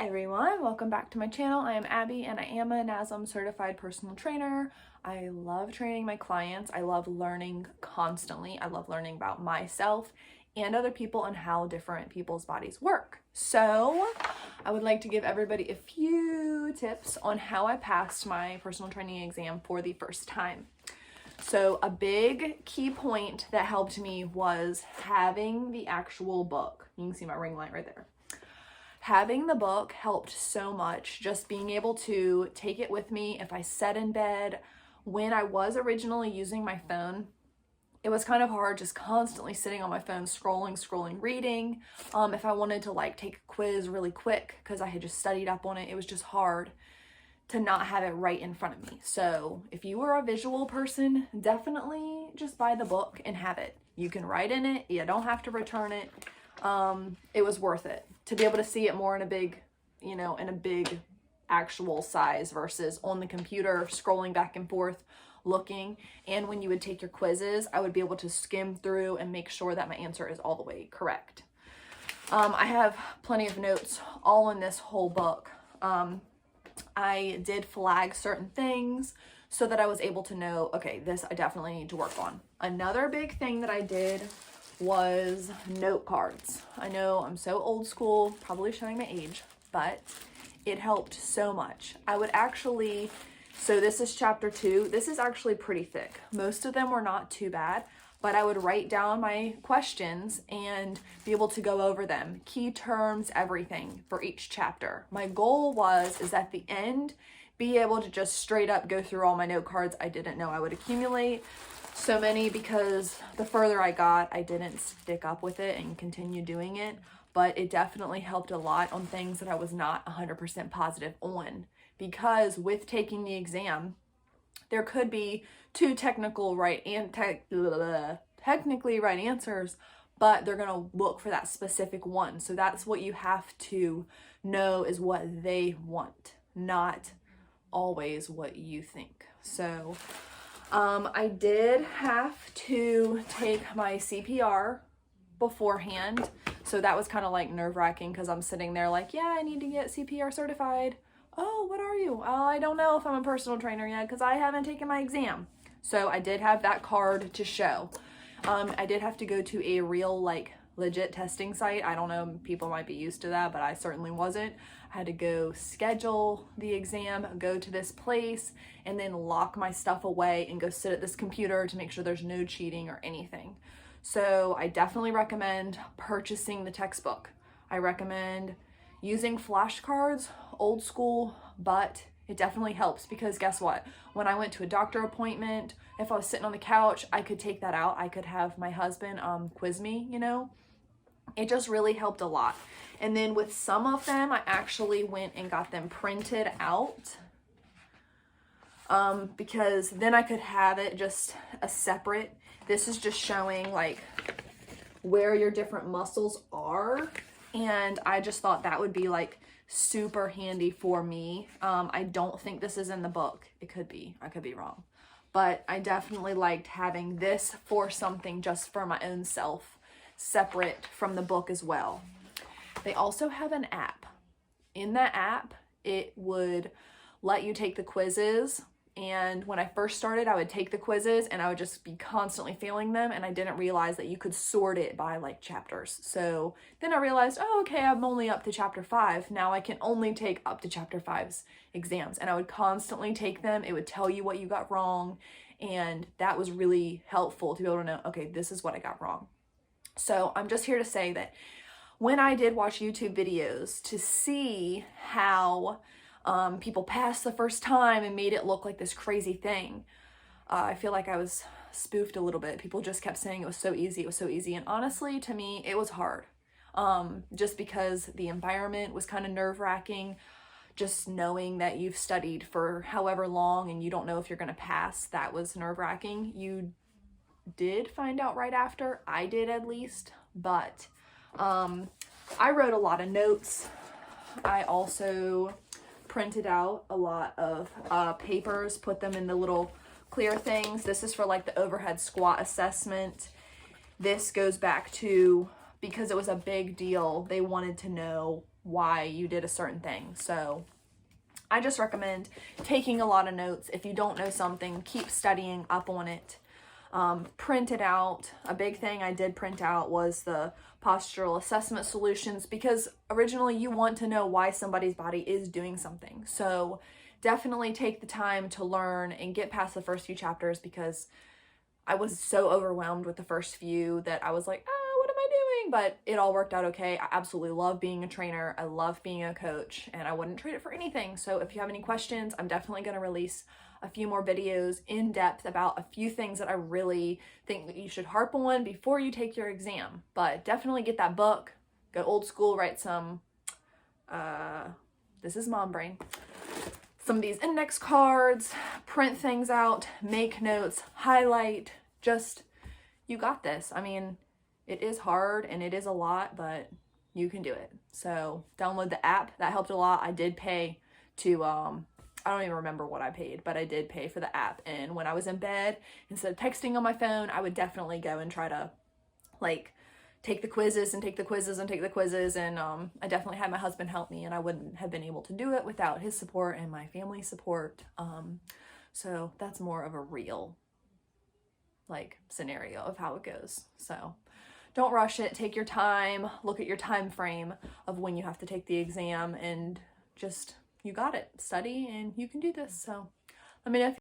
Hi everyone, welcome back to my channel. I am Abby and I am a NASM certified personal trainer. I love training my clients. I love learning constantly. I love learning about myself and other people and how different people's bodies work. So I would like to give everybody a few tips on how I passed my personal training exam for the first time. So a big key point that helped me was having the actual book. You can see my ring light right there. Having the book helped so much, just being able to take it with me if I sat in bed. When I was originally using my phone, it was kind of hard just constantly sitting on my phone, scrolling, reading. If I wanted to take a quiz really quick because I had just studied up on it, it was just hard to not have it right in front of me. So if you are a visual person, definitely just buy the book and have it. You can write in it, you don't have to return it. It was worth it to be able to see it more in a big, in a big actual size versus on the computer, scrolling back and forth, looking. And when you would take your quizzes, I would be able to skim through and make sure that my answer is all the way correct. I have plenty of notes all in this whole book. I did flag certain things so that I was able to know, okay, this I definitely need to work on. Another big thing that I did was note cards. I know I'm so old school, probably showing my age, but it helped so much. I would actually, so this is chapter 2. This is actually pretty thick. Most of them were not too bad, but I would write down my questions and be able to go over them. Key terms, everything for each chapter. My goal is at the end, be able to just straight up go through all my note cards. I didn't know I would accumulate so many because the further I got, I didn't stick up with it and continue doing it, but it definitely helped a lot on things that I was not 100% positive on, because with taking the exam, there could be two technically right answers, but they're going to look for that specific one. So that's what you have to know is what they want, not always what you think. So I did have to take my CPR beforehand. So that was kind of nerve-wracking because I'm sitting there yeah, I need to get CPR certified. Oh, what are you? I don't know if I'm a personal trainer yet because I haven't taken my exam. So I did have that card to show. I did have to go to a real legit testing site. I don't know, people might be used to that, but I certainly wasn't. I had to go schedule the exam, go to this place, and then lock my stuff away and go sit at this computer to make sure there's no cheating or anything. So I definitely recommend purchasing the textbook. I recommend using flashcards, old school, but it definitely helps because guess what? When I went to a doctor appointment, if I was sitting on the couch, I could take that out. I could have my husband quiz me, It just really helped a lot. And then with some of them, I actually went and got them printed out because then I could have it just a separate. This is just showing where your different muscles are. And I just thought that would be super handy for me. I don't think this is in the book. It could be. I could be wrong. But I definitely liked having this for something just for my own self, separate from the book as well. They also have an app. In that app, it would let you take the quizzes. And when I first started, I would take the quizzes and I would just be constantly failing them. And I didn't realize that you could sort it by chapters. So then I realized, oh, okay, I'm only up to chapter 5. Now I can only take up to chapter 5's exams. And I would constantly take them. It would tell you what you got wrong. And that was really helpful to be able to know, okay, this is what I got wrong. So I'm just here to say that when I did watch YouTube videos to see how people passed the first time and made it look like this crazy thing, I feel like I was spoofed a little bit. People just kept saying it was so easy, it was so easy. And honestly, to me, it was hard. Just because the environment was kind of nerve-wracking, just knowing that you've studied for however long and you don't know if you're going to pass, that was nerve-wracking. You did find out right after, I did at least, but I wrote a lot of notes. I also printed out a lot of papers, put them in the little clear things. This is for the overhead squat assessment. This goes back to because it was a big deal. They wanted to know why you did a certain thing. So I just recommend taking a lot of notes. If you don't know something, keep studying up on it. Print it out. A big thing I did print out was the postural assessment solutions, because originally you want to know why somebody's body is doing something. So definitely take the time to learn and get past the first few chapters, because I was so overwhelmed with the first few that I was like, what am I doing? But it all worked out okay. I absolutely love being a trainer. I love being a coach, and I wouldn't trade it for anything. So if you have any questions, I'm definitely going to release a few more videos in depth about a few things that I really think that you should harp on before you take your exam. But definitely get that book, go old school, write some, this is mom brain, some of these index cards, print things out, make notes, highlight, just, you got this. I mean, it is hard and it is a lot, but you can do it. So download the app. That helped a lot. I did pay to, I don't even remember what I paid, but I did pay for the app. And when I was in bed, instead of texting on my phone, I would definitely go and try to like take the quizzes and take the quizzes and take the quizzes. And I definitely had my husband help me, and I wouldn't have been able to do it without his support and my family's support. So that's more of a real like scenario of how it goes. So don't rush it. Take your time. Look at your time frame of when you have to take the exam, and just, you got it. Study and you can do this. So let me know if